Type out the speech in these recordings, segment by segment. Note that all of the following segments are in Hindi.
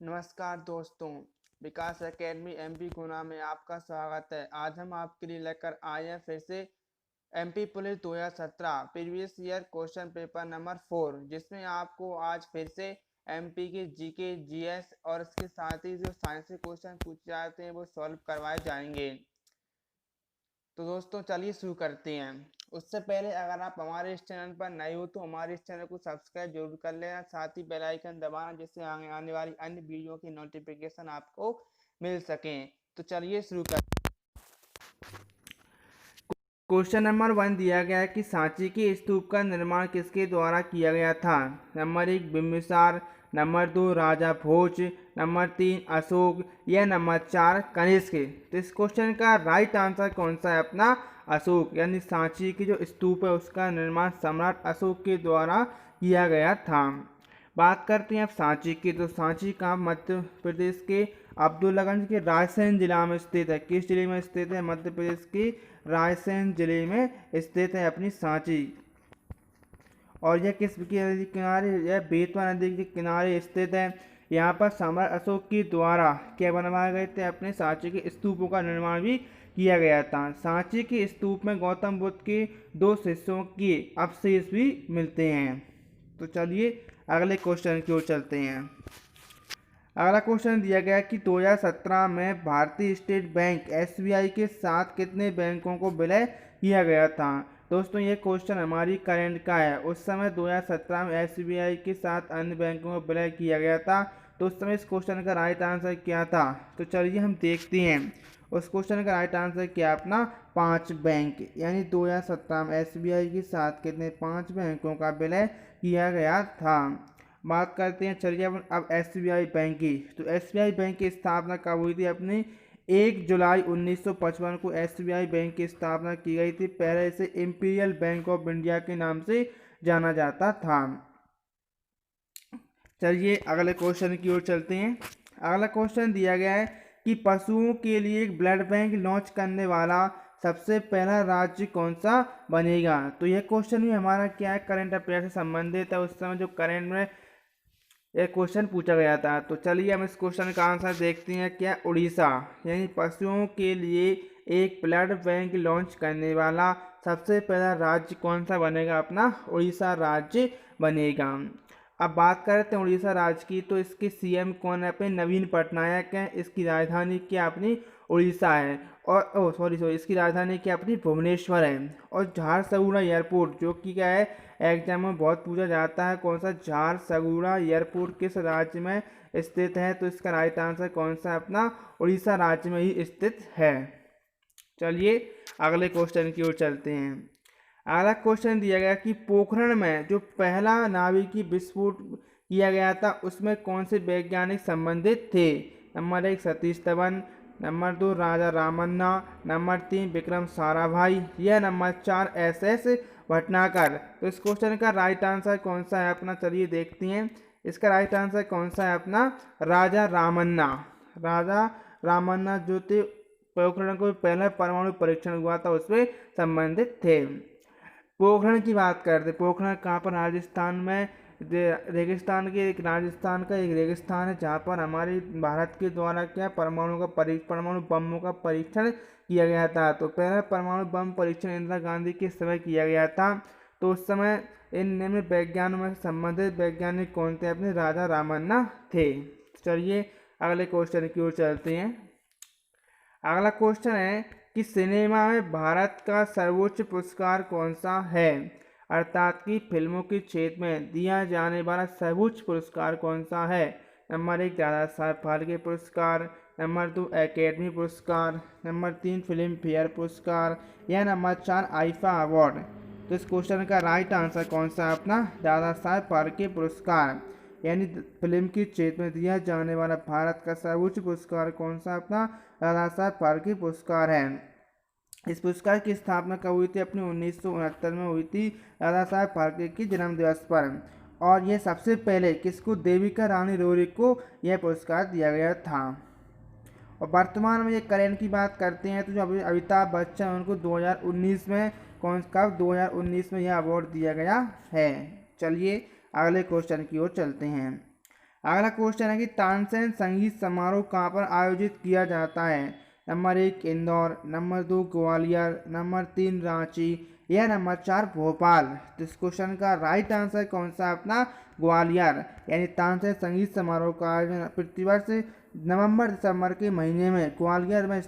नमस्कार दोस्तों, विकास एकेडमी एमपी गुना में आपका स्वागत है। आज हम आपके लिए लेकर आए हैं फिर से MP police 2017 previous year question paper number 4, जिसमें आपको आज फिर से एमपी के जीके, जीएस और इसके साथ ही जो साइंस के क्वेश्चन पूछे जाते हैं वो सॉल्व करवाए जाएंगे। तो दोस्तों चलिए शुरू करते हैं। उससे पहले अगर आप हमारे इस चैनल पर नए हो तो हमारे इस चैनल को सब्सक्राइब जरूर कर लेना, साथ ही बेल आइकन दबाना जिससे आने वाली अन्य वीडियो की नोटिफिकेशन आपको मिल सकें। तो चलिए शुरू कर। क्वेश्चन नंबर 1 दिया गया है कि सांची के स्तूप का निर्माण किसके द्वारा किया गया था। नंबर 1 बिंबिसार, नंबर 2 राजा भोज, नंबर 3 अशोक या नंबर 4 कनिष्क। तो इस क्वेश्चन का राइट आंसर कौन सा है अपना अशोक, यानी सांची की जो स्तूप है उसका निर्माण सम्राट अशोक के द्वारा किया गया था। बात करते हैं अब सांची की। तो सांची का मध्य प्रदेश के अब्दुल्लागंज के रायसेन जिला में स्थित है। किस जिले में स्थित है? मध्य प्रदेश के रायसेन जिले में स्थित है अपनी सांची। और यह किस नदी के किनारे? यह बेतवा नदी के किनारे स्थित है। यहाँ पर सम्राट अशोक के द्वारा क्या बनवाए गए थे? अपने सांची के स्तूपों का निर्माण भी किया गया था। सांची के स्तूप में गौतम बुद्ध के 2 शिष्यों के अवशेष भी मिलते हैं। तो चलिए अगले क्वेश्चन की ओर चलते हैं। अगला क्वेश्चन दिया गया कि 2017 में भारतीय स्टेट बैंक एसबीआई के साथ कितने बैंकों को विलय किया गया था। दोस्तों ये क्वेश्चन हमारी करंट का है। उस समय 2017 में एसबीआई के साथ अन्य बैंकों को विलय किया गया था। तो उस समय इस क्वेश्चन का राइट आंसर क्या था? तो चलिए हम देखते हैं। उस क्वेश्चन का राइट आंसर क्या अपना 5 बैंक, यानी 2017 में एसबीआई के साथ कितने 5 बैंकों का विलय किया गया था। बात करते हैं चलिए अब एसबीआई बैंक की। तो एसबीआई बैंक की स्थापना कब हुई थी? अपनी 1 जुलाई 1955 को एसबीआई बैंक की स्थापना की गई थी। पहले इसे इंपीरियल बैंक ऑफ इंडिया के नाम से जाना जाता था। चलिए अगले क्वेश्चन की ओर चलते हैं। अगला क्वेश्चन दिया गया है कि पशुओं के लिए एक ब्लड बैंक लॉन्च करने वाला सबसे पहला राज्य कौन सा बनेगा। तो यह क्वेश्चन भी हमारा क्या है, करंट अफेयर से संबंधित है। उस समय जो करंट में यह क्वेश्चन पूछा गया था। तो चलिए हम इस क्वेश्चन का आंसर देखते हैं। क्या उड़ीसा, यानी पशुओं के लिए एक ब्लड बैंक लॉन्च करने वाला सबसे पहला राज्य कौन सा बनेगा? अपना उड़ीसा राज्य बनेगा। अब बात करते हैं उड़ीसा राज्य की। तो इसके सीएम कौन है? अपने नवीन पटनायक हैं। इसकी राजधानी क्या अपनी उड़ीसा है। और सॉरी इसकी राजधानी क्या अपनी भुवनेश्वर है। और झारसुगुड़ा एयरपोर्ट जो कि क्या है एग्जाम में बहुत पूछा जाता है, कौन सा झारसुगुड़ा एयरपोर्ट किस राज्य में स्थित है? तो इसका राइट आंसर कौन सा अपना उड़ीसा राज्य में ही स्थित है। चलिए अगले क्वेश्चन की ओर चलते हैं। अगला क्वेश्चन दिया गया कि पोखरण में जो पहला नाभिकीय विस्फोट किया गया था उसमें कौन से वैज्ञानिक संबंधित थे। नंबर 1 सतीश धवन, नंबर 2 राजा रामन्ना, नंबर 3 विक्रम साराभाई या नंबर 4 एस भटनागर। तो इस क्वेश्चन का राइट आंसर कौन सा है अपना? चलिए देखते हैं। इसका राइट आंसर कौन सा है अपना राजा रामन्ना। राजा रामन्ना जो थे पोखरण को पहला परमाणु परीक्षण हुआ था उसमें संबंधित थे। पोखरण की बात करते, पोखरण कहाँ पर? राजस्थान में रेगिस्तान के एक राजस्थान का एक रेगिस्तान है जहाँ पर हमारे भारत के द्वारा क्या परमाणु बमों का परीक्षण किया गया था। तो पहला परमाणु बम परीक्षण इंदिरा गांधी के समय किया गया था। तो उस समय इन निम्न वैज्ञानिकों में संबंधित वैज्ञानिक कौन थे? अपने राजा रामन्ना थे। चलिए अगले क्वेश्चन की ओर चलते हैं। अगला क्वेश्चन है कि सिनेमा में भारत का सर्वोच्च पुरस्कार कौन सा है, अर्थात कि फिल्मों के क्षेत्र में दिया जाने वाला सर्वोच्च पुरस्कार कौन सा है। नंबर 1 दादा साहब फाल्के पुरस्कार, नंबर 2 एकेडमी पुरस्कार, नंबर 3 फिल्म फेयर पुरस्कार या नंबर 4 आईफा अवार्ड। तो इस क्वेश्चन का राइट आंसर कौन सा है अपना दादा साहब फाल्के पुरस्कार, यानी फिल्म के क्षेत्र में दिया जाने वाला भारत का सर्वोच्च पुरस्कार कौन सा अपना दादा साहब फाल्के पुरस्कार है। इस पुरस्कार की स्थापना कब हुई थी? अपनी 1969 में हुई थी दादा साहब फाल्के की जन्म दिवस पर। और यह सबसे पहले किसको? देविका रानी रोरी को यह पुरस्कार दिया गया था। और वर्तमान में ये करेंट की बात करते हैं तो जो अमिताभ बच्चन उनको 2019 में कब 2019 में यह अवार्ड दिया गया है। चलिए अगले क्वेश्चन की ओर चलते हैं। अगला क्वेश्चन है कि तानसेन संगीत समारोह कहाँ पर आयोजित किया जाता है। Number 1 Indore, number 2 Gwalior, number 3 Ranchi या नंबर 4 भोपाल। तो इस क्वेश्चन का राइट आंसर कौन सा है अपना ग्वालियर। यानी तानसेन संगीत समारोह का आयोजन प्रतिवर्ष नवंबर दिसंबर के महीने में ग्वालियर में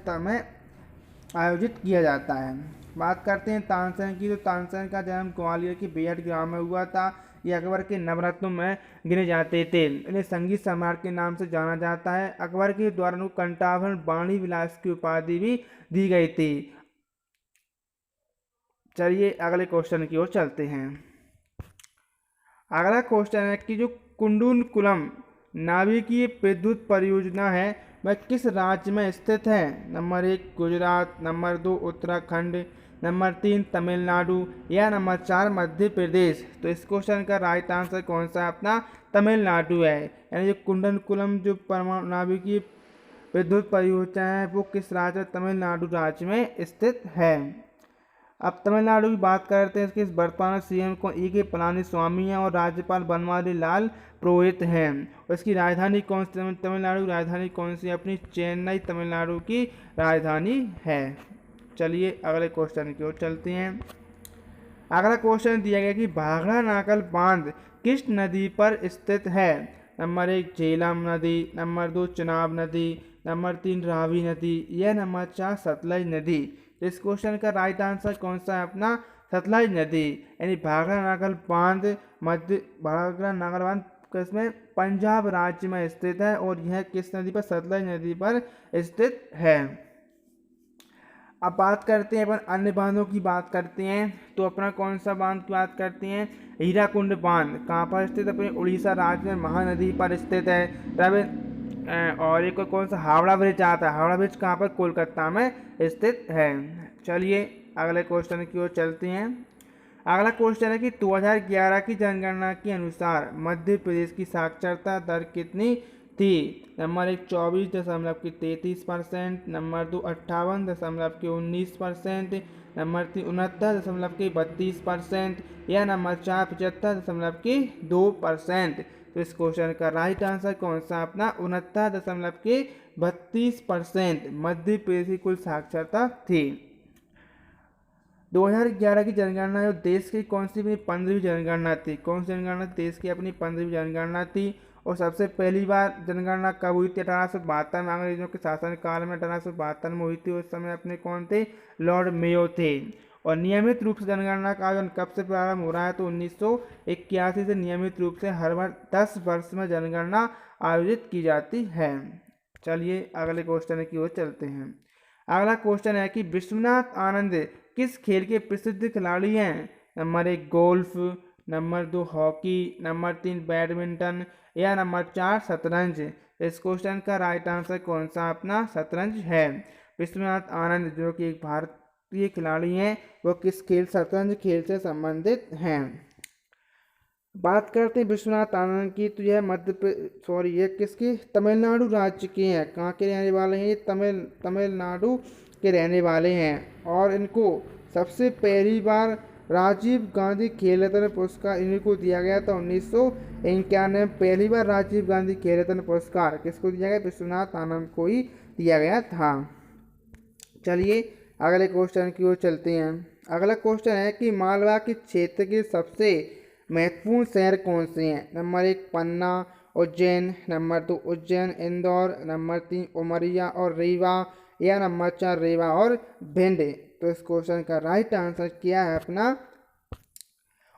आयोजित किया जाता है। बात करते हैं तानसेन की। तो तानसेन का जन्म ग्वालियर के बेहट गांव में हुआ था। ये अकबर के नवरत्नों में गिने जाते थे। इन्हें संगीत सम्राट के नाम से जाना जाता है। अकबर के द्वारा उनको कंठाभरण वाणी विलास की उपाधि भी दी गई थी। चलिए अगले क्वेश्चन की ओर चलते हैं। अगला क्वेश्चन है कि जो कुंडूनकुलम नाभिकीय विद्युत परियोजना है वह किस राज्य में स्थित है। Number 1 Gujarat, number 2 Uttarakhand, number 3 Tamil Nadu या नंबर 4 मध्य प्रदेश। तो इस क्वेश्चन का राइट आंसर कौन सा अपना तमिलनाडु है। यानी जो कुंडनकुलम जो परमाणु नाभिकीय विद्युत परियोजना है वो किस राज्य तमिलनाडु राज्य में स्थित है। अब तमिलनाडु की बात करते हैं। इसके वर्तमान सीएम को E.K. पलानीस्वामी हैं और राज्यपाल बनवारी लाल पुरोहित हैं। और इसकी राजधानी कौन सी तमिलनाडु राजधानी कौन सी अपनी चेन्नई तमिलनाडु की राजधानी है। चलिए अगले क्वेश्चन की ओर चलते हैं। अगला क्वेश्चन दिया गया कि भाखड़ा नाकल बांध किस नदी पर स्थित है। नंबर 1 झेलम नदी, नंबर 2 चिनाब नदी, नंबर 3 रावी नदी या नंबर 4 सतलज नदी। इस क्वेश्चन का राइट आंसर कौन सा है अपना सतलज नदी। यानी भाखड़ा नाकल बांध किसमें पंजाब राज्य में स्थित है और यह किस नदी पर सतलज नदी पर स्थित है। अब बात करते हैं अपन अन्य बांधों की बात करते हैं। तो अपना कौन सा बांध की बात करते हैं हीराकुंड बांध कहाँ पर स्थित अपने उड़ीसा राज्य में महानदी पर स्थित है। तब और एक कौन सा हावड़ा ब्रिज आता है। हावड़ा ब्रिज कहाँ पर कोलकाता में स्थित है। चलिए अगले क्वेश्चन की ओर चलते हैं। अगला क्वेश्चन है कि 2011 की जनगणना के अनुसार मध्य प्रदेश की साक्षरता दर कितनी थी। नंबर 1 24.33%, नंबर 2 58.19%, नंबर 3 69.32% या नंबर 4 75.2%। तो इस क्वेश्चन का राइट आंसर कौन सा अपना 69.32% मध्य प्रदेश की कुल साक्षरता थी। 2011 की जनगणना जो देश की कौन सी अपनी 15वीं जनगणना थी। कौन सी जनगणना देश की अपनी 15वीं जनगणना थी। और सबसे पहली बार जनगणना कब हुई थी 1872 में अंग्रेजों के शासनकाल में 1872 में हुई थी। उस समय अपने कौन थे लॉर्ड मेयो थे। और नियमित रूप से जनगणना का आयोजन कब से प्रारंभ हो रहा है तो 1981 से नियमित रूप से हर 10 वर्ष में जनगणना आयोजित की जाती है। चलिए अगले क्वेश्चन की ओर चलते हैं। अगला क्वेश्चन है कि विश्वनाथ आनंद किस खेल के प्रसिद्ध खिलाड़ी हैं। Number 1 golf, number 2 hockey, number 3 badminton या नंबर 4 शतरंज। इस क्वेश्चन का राइट आंसर कौन सा अपना शतरंज है। विश्वनाथ आनंद जो कि एक भारतीय खिलाड़ी हैं वो किस खेल शतरंज खेल से संबंधित हैं। बात करते हैं विश्वनाथ आनंद की। तो यह ये किसकी तमिलनाडु राज्य के हैं। कहाँ के रहने वाले हैं ये तमिलनाडु के रहने वाले हैं। और इनको सबसे पहली बार राजीव गांधी खेल रत्न पुरस्कार इनको दिया गया था 1991 में। पहली बार राजीव गांधी खेल रत्न पुरस्कार किसको दिया गया विश्वनाथ आनंद को ही दिया गया था। चलिए अगले क्वेश्चन की ओर चलते हैं। अगला क्वेश्चन है कि मालवा के क्षेत्र के सबसे महत्वपूर्ण शहर कौन से हैं। नंबर 1 पन्ना उज्जैन, नंबर 2 उज्जैन इंदौर, नंबर 3 उमरिया और रीवा या नंबर 4 रीवा और भिंड। तो इस क्वेश्चन का राइट आंसर क्या है अपना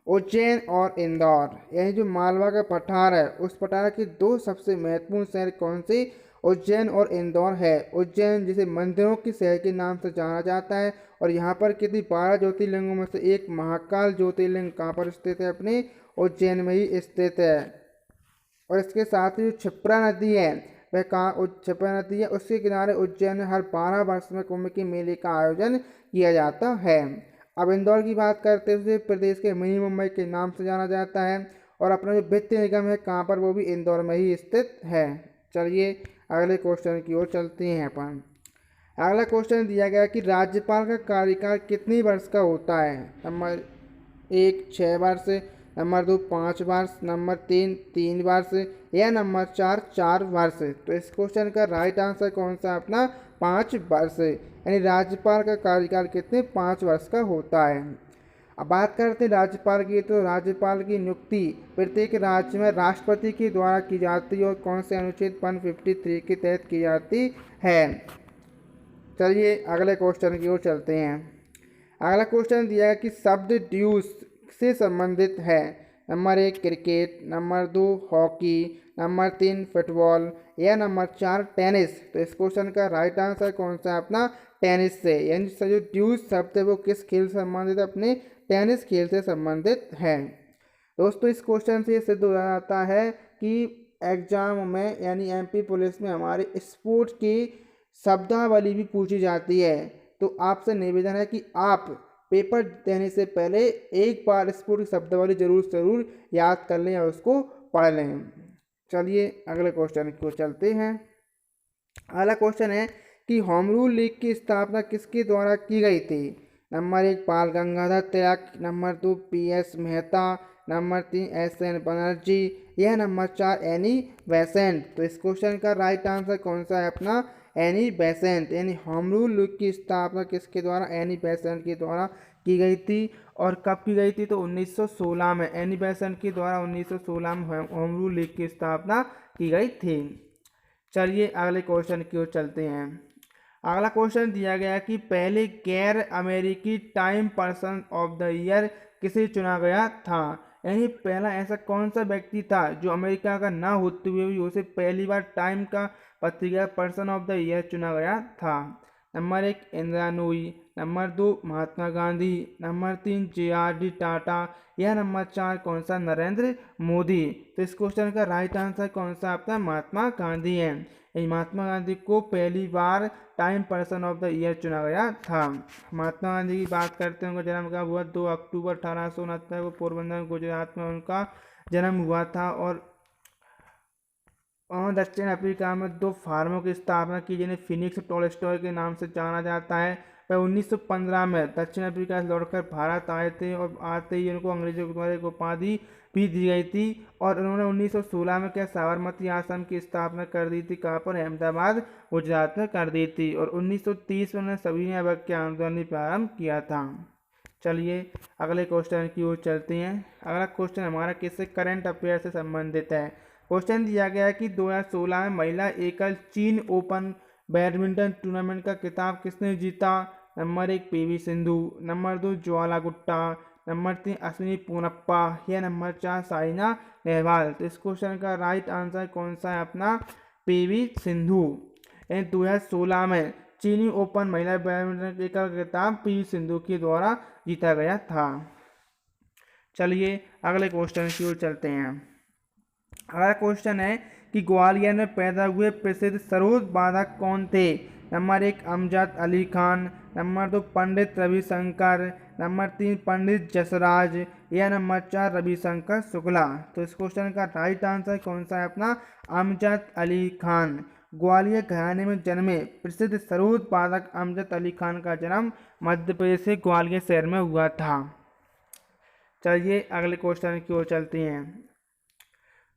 उज्जैन और इंदौर। यानी जो मालवा का पठार है उस पठार के दो सबसे महत्वपूर्ण शहर कौन से उज्जैन और इंदौर है। उज्जैन जिसे मंदिरों के शहर के नाम से जाना जाता है और यहाँ पर कितनी 12 ज्योतिर्लिंगों में से एक महाकाल ज्योतिर्लिंग कहाँ पर स्थित है अपने उज्जैन में ही स्थित है। और इसके साथ ही जो क्षिप्रा नदी है वह कहाँ क्षिप्रा नदी है उसके किनारे उज्जैन में हर 12 वर्ष में कुंभ के मेले का आयोजन किया जाता है। अब इंदौर की बात करते हुए प्रदेश के मिनी मुंबई के नाम से जाना जाता है और अपना जो वित्त निगम है कहाँ पर वो भी इंदौर में ही स्थित है। चलिए अगले क्वेश्चन की ओर चलते हैं अपन। अगला क्वेश्चन दिया गया कि राज्यपाल का कार्यकाल कितने वर्ष का होता है। नंबर 1 6 वर्ष, नंबर 2 5 वर्ष, नंबर 3 3 वर्ष या नंबर 4 4 वर्ष। तो इस क्वेश्चन का राइट आंसर कौन सा अपना 5 वर्ष, यानी राज्यपाल का कार्यकाल कितने 5 वर्ष का होता है। अब बात करते हैं राज्यपाल की, तो राज्यपाल की नियुक्ति प्रत्येक राज्य में राष्ट्रपति के द्वारा की जाती है और कौन से अनुच्छेद 153 के तहत की जाती है। चलिए अगले क्वेश्चन की ओर चलते हैं। अगला क्वेश्चन दिया है कि शब्द ड्यूस से संबंधित है। Number 1 cricket, number 2 hockey, number 3 football या नंबर 4 टेनिस। तो इस क्वेश्चन का राइट आंसर कौन सा अपना टेनिस से, यानी जो ड्यूस शब्द है वो किस खेल से संबंधित, अपने टेनिस खेल से संबंधित है। दोस्तों इस क्वेश्चन से ये सिद्ध हो जाता है कि एग्जाम में यानी एमपी पुलिस में हमारे स्पोर्ट्स की शब्दावली भी पूछी जाती है। तो आपसे निवेदन है कि आप पेपर देने से पहले एक बार स्पोर्ट की शब्दावली जरूर याद कर लें और उसको पढ़ लें। चलिए अगले क्वेश्चन को चलते हैं। अगला क्वेश्चन है कि होम रूल लीग की स्थापना किसके द्वारा की गई थी। Number 1 Bal Gangadhar Tilak, number 2 PS Mehta, number 3 SN Banerjee या नंबर 4 एनी बेसेंट। तो इस क्वेश्चन का राइट आंसर कौन सा है अपना एनी बेसेंट, यानी होम रूल लीग की स्थापना किसके द्वारा एनी बेसेंट के द्वारा की गई थी। और कब की गई थी, तो 1916 में एनी बेसेंट के द्वारा 1916 में होम रूल लीग की स्थापना की गई थी। चलिए अगले क्वेश्चन की ओर चलते हैं। अगला क्वेश्चन दिया गया कि पहले गैर अमेरिकी time person of the year किसे चुना गया था, यानी पहला ऐसा कौन सा व्यक्ति था जो अमेरिका का ना होते हुए भी उसे पहली बार टाइम का पत्रिका पर्सन ऑफ द ईयर चुना गया था। Number 1 Indira Nooyi, number 2 Mahatma Gandhi, number 3 JRD Tata या नंबर 4 कौन सा नरेंद्र मोदी। तो इस क्वेश्चन का राइट आंसर कौन सा आपका महात्मा गांधी है। महात्मा गांधी को पहली बार Time person of the year चुना गया था। महात्मा गांधी की बात करते हैं, उनका जन्म कब हुआ, 2 अक्टूबर 1869 को पोरबंदर गुजरात में उनका जन्म हुआ था। और दक्षिण अफ्रीका में 2 फार्मों की स्थापना की जिन्हें फिनिक्स टॉलस्टॉय के नाम से जाना जाता है। वह 1915 में दक्षिण अफ्रीका से लौटकर भारत आए थे और आते ही उनको अंग्रेजों के द्वारा एक उपाधि भी दी गई थी। और उन्होंने 1916 में क्या साबरमती आश्रम की स्थापना कर दी थी, कहाँ पर, अहमदाबाद गुजरात में कर दी थी। और 1930 में उन्होंने सविनय अवज्ञा के आंदोलन प्रारंभ किया था। चलिए अगले क्वेश्चन की ओर चलते हैं। अगला क्वेश्चन हमारा किससे करंट अफेयर से संबंधित है। क्वेश्चन दिया गया है कि 2016 में महिला एकल चीन ओपन बैडमिंटन टूर्नामेंट का खिताब किसने जीता। नंबर 1 PV सिंधु, नंबर 2 ज्वाला गुट्टा, नंबर 3 अश्विनी पोनप्पा या नंबर 4 साइना नेहवाल। तो इस क्वेश्चन का राइट आंसर कौन सा है अपना PV सिंधु। 2016 में चीनी ओपन महिला बैडमिंटन का खिताब PV सिंधु के द्वारा जीता गया था। चलिए अगले क्वेश्चन की ओर चलते हैं। अगला क्वेश्चन है कि ग्वालियर में पैदा हुए प्रसिद्ध सरोद वादक कौन थे। Number 1 Amjad Ali Khan, number 2 Pandit Ravishankar, number 3 Pandit Jasraj या नंबर 4 रविशंकर शुक्ला। तो इस क्वेश्चन का राइट आंसर कौन सा है अपना अमजद अली खान। ग्वालियर घराने में जन्मे प्रसिद्ध सरोद वादक अमजद अली खान का जन्म मध्य प्रदेश के ग्वालियर शहर में हुआ था। चलिए अगले क्वेश्चन की ओर चलते हैं।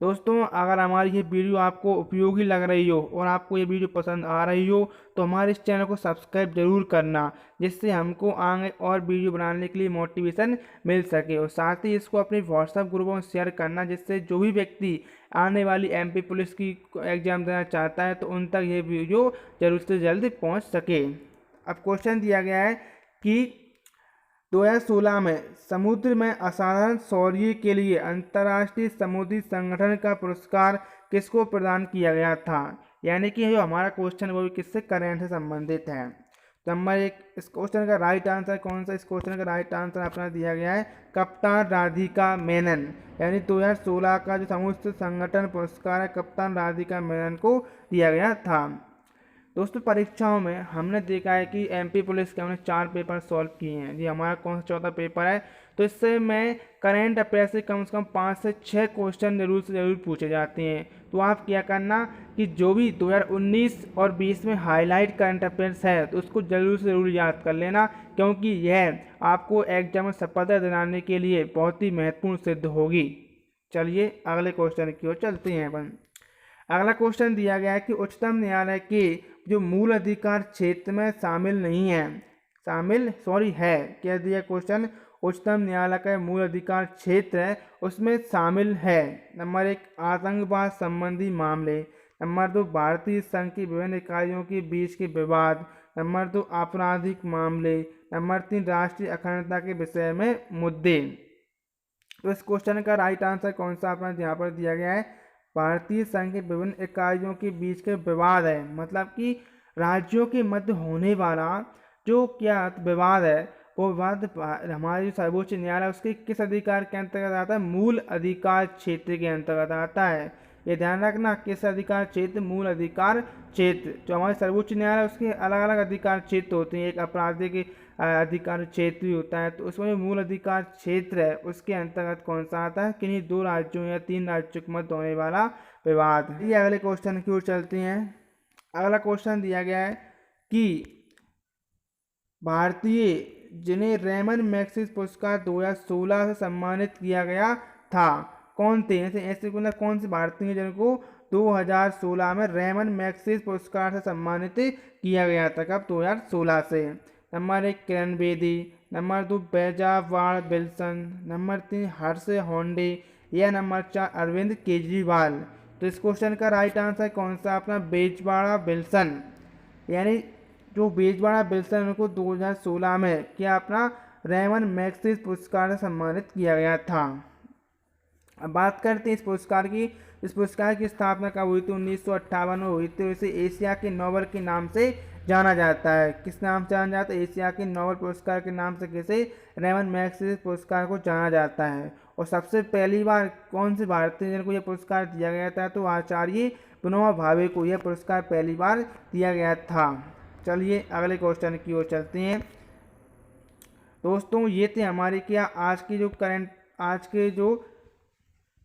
दोस्तों अगर हमारी ये वीडियो आपको उपयोगी लग रही हो और आपको ये वीडियो पसंद आ रही हो तो हमारे इस चैनल को सब्सक्राइब जरूर करना, जिससे हमको आगे और वीडियो बनाने के लिए मोटिवेशन मिल सके। और साथ ही इसको अपने व्हाट्सएप ग्रुपों में शेयर करना, जिससे जो भी व्यक्ति आने वाली MP पुलिस की एग्ज़ाम देना चाहता है तो उन तक ये वीडियो जल्द से जल्द पहुँच सके। अब क्वेश्चन दिया गया है कि 2016 में समुद्र में असाधारण शौर्य के लिए अंतर्राष्ट्रीय समुद्री संगठन का पुरस्कार किसको प्रदान किया गया था। यानी कि जो हमारा क्वेश्चन वो भी किससे करंट से संबंधित है। नंबर 1 इस क्वेश्चन का राइट आंसर कौन सा। इस क्वेश्चन का राइट आंसर अपना दिया गया है कप्तान राधिका मेनन, यानी 2016 का जो समुद्र संगठन पुरस्कार है कप्तान राधिका मेनन को दिया गया था। दोस्तों परीक्षाओं में हमने देखा है कि एमपी पुलिस के हमने 4 पेपर सॉल्व किए हैं। ये हमारा कौन सा चौथा पेपर है। तो इससे मैं करंट अफेयर से कम 5 से 6 क्वेश्चन जरूर से ज़रूर पूछे जाते हैं। तो आप क्या करना कि जो भी 2019 और 20 में हाईलाइट करंट अफेयर्स है तो उसको जरूर से ज़रूर याद कर लेना, क्योंकि यह आपको एग्जाम में सफलता दिलाने के लिए बहुत ही महत्वपूर्ण सिद्ध होगी। चलिए अगले क्वेश्चन की ओर चलते हैं अपन। अगला क्वेश्चन दिया गया है कि उच्चतम न्यायालय के जो मूल अधिकार क्षेत्र में शामिल नहीं है, क्या दिया क्वेश्चन, उच्चतम न्यायालय का मूल अधिकार क्षेत्र है उसमें शामिल है। नंबर 1 आतंकवाद संबंधी मामले, नंबर 2 भारतीय संघ की विभिन्न इकाइयों के बीच के विवाद, नंबर 2 आपराधिक मामले, नंबर 3 राष्ट्रीय अखंडता के विषय में मुद्दे। तो इस क्वेश्चन का राइट आंसर कौन सा अपना यहाँ पर दिया गया है, भारतीय संघ की विभिन्न इकाइयों के बीच के विवाद है। मतलब कि राज्यों के मध्य होने वाला जो क्या विवाद है, वो विवाद हमारे जो सर्वोच्च न्यायालय उसके किस अधिकार के अंतर्गत आता है, मूल अधिकार क्षेत्र के अंतर्गत आता है। ये ध्यान रखना, किस अधिकार क्षेत्र, मूल अधिकार क्षेत्र। जो हमारे सर्वोच्च न्यायालय उसके अलग अलग अधिकार क्षेत्र होते हैं, एक आपराधिक अधिकार क्षेत्र भी होता है। तो उसमें जो मूल अधिकार क्षेत्र है उसके अंतर्गत कौन सा आता है, किन्हीं 2 राज्यों या 3 राज्यों के मध्य होने वाला विवाद। ये अगले क्वेश्चन की ओर चलते हैं। अगला क्वेश्चन दिया गया है कि भारतीय जिन्हें रेमन मैग्सेसे पुरस्कार 2016 से सम्मानित किया गया था, कौन थे, ऐसे कौन से भारतीय जिनको 2016 में रेमन मैग्सेसे पुरस्कार से सम्मानित किया गया था, कब, 2016 से। Number 1 Kiran Bedi, number 2 बेजावाड़ Wilson, number 3 हर्ष होंडे, या नंबर 4 अरविंद केजरीवाल। तो इस क्वेश्चन का राइट आंसर कौन सा अपना, बेजवाड़ा विल्सन। यानी जो बेजवाड़ा विल्सन उनको 2016 में क्या अपना रेमन मैग्सेसे पुरस्कार से सम्मानित किया गया था। अब बात करते हैं इस पुरस्कार की। इस पुरस्कार की स्थापना कब हुई थी, 1958 में हुई थी। इसे एशिया के नोबेल के नाम से जाना जाता है। किस नाम से जाना जाता है, एशिया के नोबेल पुरस्कार के नाम से किसे, रेमन मैग्सेसे पुरस्कार को जाना जाता है। और सबसे पहली बार कौन से भारतीय जिनको यह पुरस्कार दिया गया था, तो आचार्य विनोबा भावे को यह पुरस्कार पहली बार दिया गया था। चलिए अगले क्वेश्चन की ओर चलते हैं। दोस्तों ये थे हमारे क्या आज के जो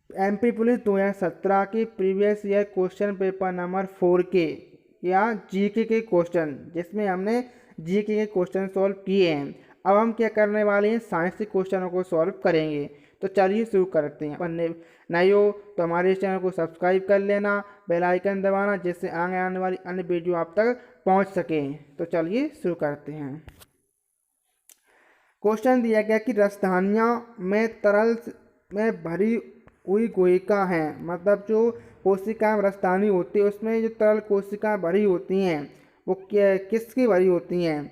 एमपी पुलिस 2017 के previous year question paper number 4 के या जीके के क्वेश्चन, जिसमें हमने जीके के क्वेश्चन सॉल्व किए हैं। अब हम क्या करने वाले हैं, साइंस के क्वेश्चनों को सॉल्व करेंगे। तो चलिए शुरू करते हैं। अपन नए हो तो हमारे इस चैनल को सब्सक्राइब कर लेना, बेल आइकन दबाना, जिससे आगे आने वाली अन्य वीडियो आप तक पहुंच सके। तो चलिए शुरू करते हैं। क्वेश्चन दिया गया कि राजधानियाँ में तरल में भरी हुई कोशिका हैं, मतलब जो कोशिकाएं राजधानी होती है उसमें जो तरल कोशिकाएं भरी होती हैं वो किसकी भरी होती हैं।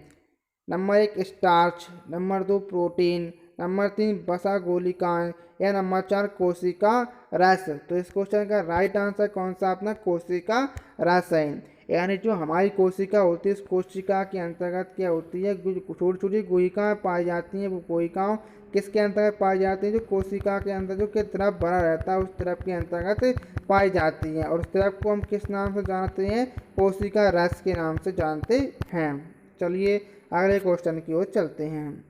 Number 1 starch, number 2 protein, number 3 वसा गोलिकाएं, या नंबर 4 कोशिका रस। तो इस क्वेश्चन का राइट आंसर कौन सा अपना, कोशिका रस है। यानी जो हमारी कोशिका होती है उस कोशिका के अंतर्गत क्या होती है, छोटी छोटी कोशिकाएं पाई जाती हैं। वो कोशिकाओं किसके अंतर्गत पाई जाती हैं, जो कोशिका के अंदर जो कि तरफ भरा रहता है उस तरफ के अंतर्गत पाई जाती हैं। और उस तरफ को हम किस नाम से जानते हैं, कोशिका रस के नाम से जानते हैं। चलिए अगले क्वेश्चन की ओर चलते हैं।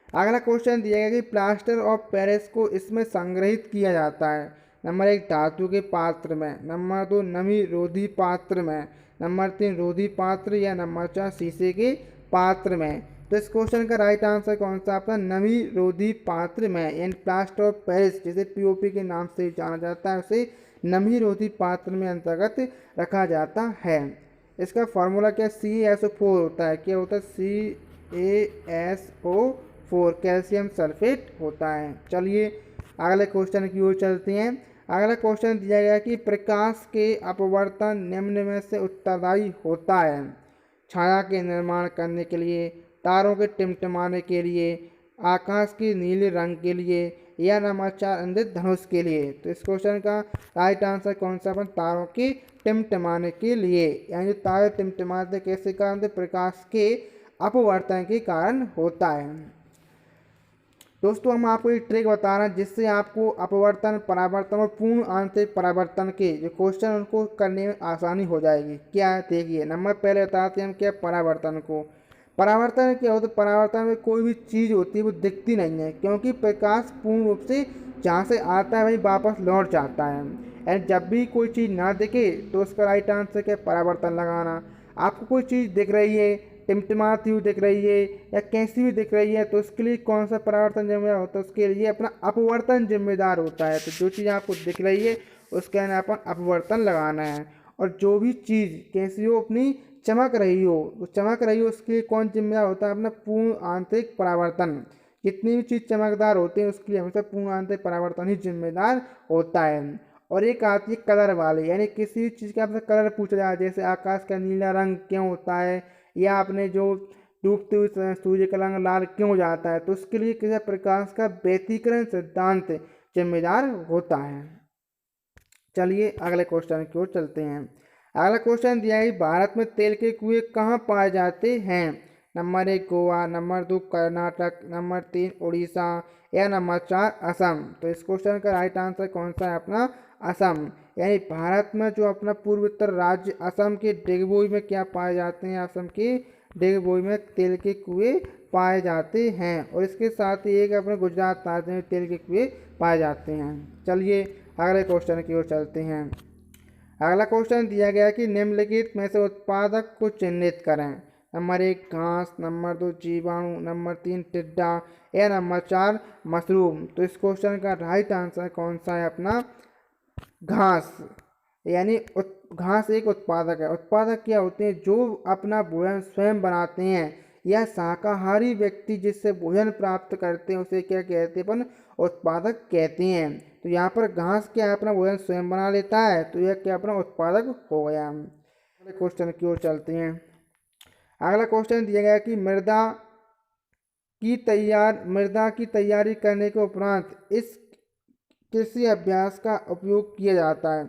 अगला क्वेश्चन दिया गया कि प्लास्टर ऑफ पेरिस को इसमें संग्रहित किया जाता है। नंबर 1 धातु के पात्र में, नंबर 2 नमी रोधी पात्र में, नंबर 3 रोधी पात्र, या नंबर 4 शीशे के पात्र में। तो इस क्वेश्चन का राइट आंसर कौन सा आपका, नमी रोधी पात्र में। यानी प्लास्टर ऑफ पेरिस जिसे पीओपी के नाम से जाना जाता है उसे नमी रोधी पात्र में अंतर्गत रखा जाता है। इसका फॉर्मूला क्या, CaSO4 होता है। क्या होता है, CaSO4 कैल्शियम सल्फेट होता है। चलिए अगले क्वेश्चन की ओर चलते हैं। अगला क्वेश्चन दिया गया कि प्रकाश के अपवर्तन निम्न में से उत्तरदायी होता है। छाया के निर्माण करने के लिए, तारों के टिमटिमाने के लिए, आकाश के नीले रंग के लिए, या नंबर 4 इंद्रधनुष के लिए। तो इस क्वेश्चन का राइट आंसर कौन सा, तारों के टिमटिमाने के लिए। यानी तारे टिमटिमाते कैसे कारण, प्रकाश के अपवर्तन के कारण होता है। दोस्तों हम आपको एक ट्रिक बता रहे हैं जिससे आपको अपवर्तन, परावर्तन और पूर्ण आंतरिक परावर्तन के जो क्वेश्चन उनको करने में आसानी हो जाएगी। क्या है देखिए, नंबर पहले बताते हैं हम क्या परावर्तन को। परावर्तन क्या होता है? परावर्तन में कोई भी चीज़ होती है वो दिखती नहीं है, क्योंकि प्रकाश पूर्ण रूप से जहाँ से आता है वहीं वापस लौट जाता है। एंड जब भी कोई चीज़ ना दिखे तो उसका राइट आंसर क्या? परावर्तन लगाना। आपको कोई चीज़ दिख रही है, टिमटिमाती हुई दिख रही है या कैसी भी दिख रही है, तो उसके लिए कौन सा परावर्तन जिम्मेदार होता है? उसके लिए अपना अपवर्तन जिम्मेदार होता है। तो जो चीज़ आपको दिख रही है उसके अंदर अपन अपवर्तन लगाना है। और जो भी चीज़ कैसी हो, अपनी चमक रही हो, वो चमक रही हो, उसके लिए कौन जिम्मेदार होता है? अपना पूर्ण आंतरिक परावर्तन। जितनी भी चीज़ चमकदार होती है उसके लिए हमेशा पूर्ण आंतरिक परावर्तन ही जिम्मेदार होता है। और एक आती है कलर वाली, यानी किसी भी चीज़ का आपसे कलर पूछा जाए, जैसे आकाश का नीला रंग क्यों होता है, या आपने जो डूबते हुए सूर्य का रंग लाल क्यों हो जाता है, तो उसके लिए किसी प्रकाश का व्यतिकरण सिद्धांत जिम्मेदार होता है। चलिए अगले क्वेश्चन की ओर चलते हैं। अगला क्वेश्चन दिया है, भारत में तेल के कुएं कहाँ पाए जाते हैं? Number 1 Goa, number 2 Karnataka, number 3 Orissa या नंबर 4 असम। तो इस क्वेश्चन का राइट आंसर कौन सा है? अपना असम। यानी भारत में जो अपना पूर्वोत्तर राज्य असम के डिगबोई में क्या पाए जाते हैं? असम के डिगबोई में तेल के कुएं पाए जाते हैं। और इसके साथ ही एक अपने गुजरात राज्य में तेल के कुएं पाए जाते हैं। चलिए अगले क्वेश्चन की ओर चलते हैं। अगला क्वेश्चन दिया गया कि निम्नलिखित में से उत्पादक को चिन्हित करें। नंबर 1 घास, नंबर 2 जीवाणु, नंबर 3 टिड्डा या नंबर 4 मशरूम। तो इस क्वेश्चन का राइट आंसर कौन सा है? अपना घास। यानी घास एक उत्पादक है। उत्पादक क्या होते हैं? जो अपना भोजन स्वयं बनाते हैं, या शाकाहारी व्यक्ति जिससे भोजन प्राप्त करते हैं उसे क्या कहते हैं? अपन उत्पादक कहते हैं। तो यहाँ पर घास क्या है? अपना भोजन स्वयं बना लेता है, तो यह क्या अपना उत्पादक हो गया। अगले क्वेश्चन की ओर चलते हैं। अगला क्वेश्चन दिया गया कि मृदा की तैयारी करने के उपरांत इस कृषि अभ्यास का उपयोग किया जाता है।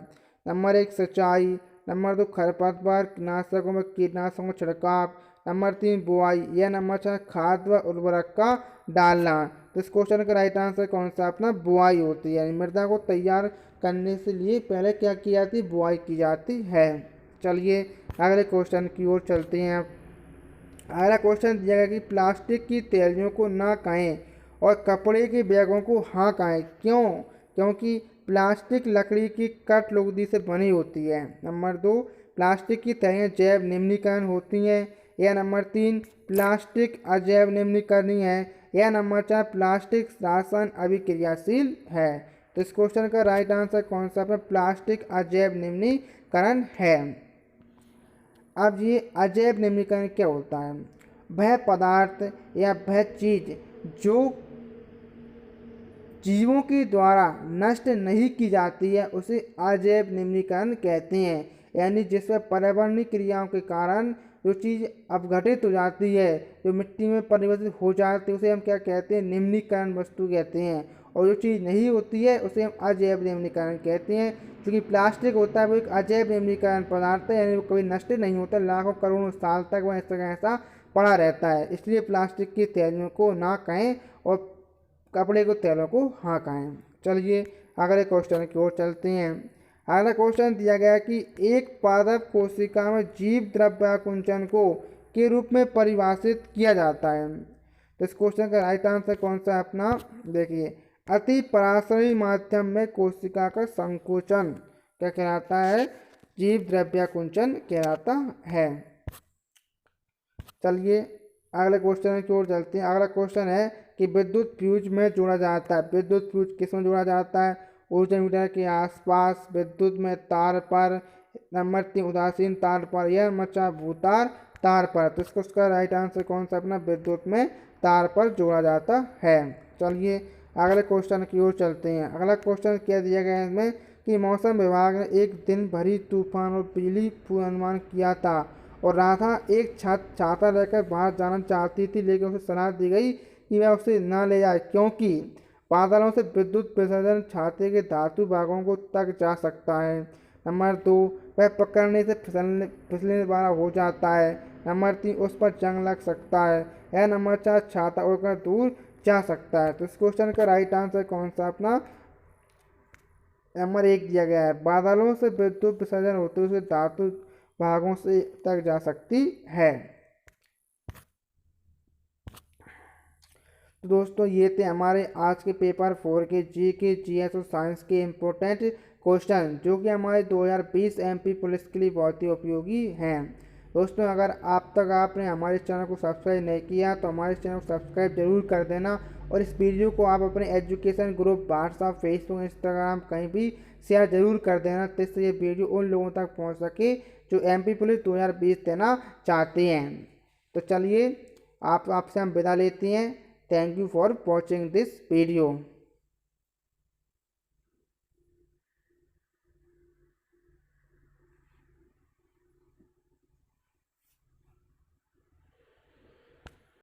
नंबर 1 सिंचाई, नंबर 2 खरपतवार नाशकों में कीटनाशकों का छिड़काव, नंबर 3 बुआई या नंबर 4 खाद व उर्वरक का डालना। तो इस क्वेश्चन का राइट आंसर कौन सा? अपना बुआई होती है। मृदा को तैयार करने से लिए पहले क्या की जाती है? बुआई की जाती है। चलिए अगले क्वेश्चन की ओर चलते हैं। अगला क्वेश्चन दिया गया कि प्लास्टिक की थैलियों को ना खाएं और कपड़े के बैगों को हाँ खाएं। क्यों? क्योंकि प्लास्टिक लकड़ी की कठलुगदी से बनी होती है। नंबर 2 प्लास्टिक की थैलियाँ जैव निम्नीकरण होती हैं, या नंबर 3 प्लास्टिक अजैव निम्नीकरणीय है, या नंबर 4 प्लास्टिक रासायन अभिक्रियाशील है। तो इस क्वेश्चन का राइट आंसर कौन सा है? प्लास्टिक अजैव निम्नीकरण है। अब ये अजैव निम्नीकरण क्या होता है? वह पदार्थ या वह चीज जो जीवों के द्वारा नष्ट नहीं की जाती है उसे अजैव निम्नीकरण कहते हैं। यानी जिसमें पर्यावरणीय क्रियाओं के कारण जो चीज़ अपघटित हो जाती है, जो मिट्टी में परिवर्तित हो जाती है, उसे हम क्या कहते हैं? निम्नीकरण वस्तु कहते हैं। और जो चीज़ नहीं होती है उसे हम अजैव निम्नीकरण कहते हैं। क्योंकि प्लास्टिक होता है वो एक अजैव निम्नीकरण पदार्थ है, यानी वो कभी नष्ट नहीं होता, लाखों करोड़ों साल तक वह ऐसा पड़ा रहता है। इसलिए प्लास्टिक की थैलियों को ना खाएं और कपड़े को थैलों को हाँ खाएं। चलिए अगले क्वेश्चन की ओर चलते हैं। अगला क्वेश्चन दिया गया कि एक पादप कोशिका में जीव द्रव्यकुंचन को के रूप में परिभाषित किया जाता है। तो इस क्वेश्चन का राइट आंसर कौन सा है? अपना देखिए, अति पराशरी माध्यम में कोशिका का संकोचन क्या कहलाता है? जीव द्रव्यकुंचन कहलाता है। चलिए अगले क्वेश्चन की ओर चलते हैं। अगला क्वेश्चन है कि विद्युत फ्यूज में जोड़ा जाता है। विद्युत फ्यूज किस में जोड़ा जाता है? ऊर्जा मीटर के आसपास, विद्युत में तार पर, नंबर 3 उदासीन तार पर, या नंबर 4 भूतार तार पर। तो इसको उसका राइट आंसर कौन सा? अपना विद्युत में तार पर जोड़ा जाता है। चलिए अगले क्वेश्चन की ओर चलते हैं। अगला क्वेश्चन क्या दिया गया है इसमें कि मौसम विभाग ने एक दिन भरी तूफान और बिजली पूर्वानुमान किया था और राधा एक छाता लेकर बाहर जाना चाहती थी, लेकिन उसे सलाह दी गई कि वह उसे न ले जाए क्योंकि बादलों से विद्युत विसर्जन छाते के धातु भागों को तक जा सकता है। नंबर 2 वह पकड़ने से फिसलने वाला हो जाता है। नंबर 3 उस पर जंग लग सकता है। या नंबर 4 छाता उड़कर दूर जा सकता है। तो इस क्वेश्चन का राइट आंसर कौन सा अपना नंबर 1 दिया गया है। बादलों से विद्युत विसर्जन होते हुए धातु भागों से तक जा सकती है। तो दोस्तों ये थे हमारे आज के पेपर 4 के जीके, जीएस और साइंस के इम्पोर्टेंट क्वेश्चन, जो कि हमारे 2020 एमपी पुलिस के लिए बहुत ही उपयोगी हैं। दोस्तों अगर आप तक आपने हमारे चैनल को सब्सक्राइब नहीं किया तो हमारे चैनल को सब्सक्राइब जरूर कर देना, और इस वीडियो को आप अपने education group WhatsApp, Facebook, Instagram कहीं भी शेयर जरूर कर देना, जिससे ये वीडियो उन लोगों तक पहुँच सके जो एमपी पुलिस 2020 देना चाहते हैं। तो चलिए आपसे हम विदा लेते हैं। Thank you for watching this video.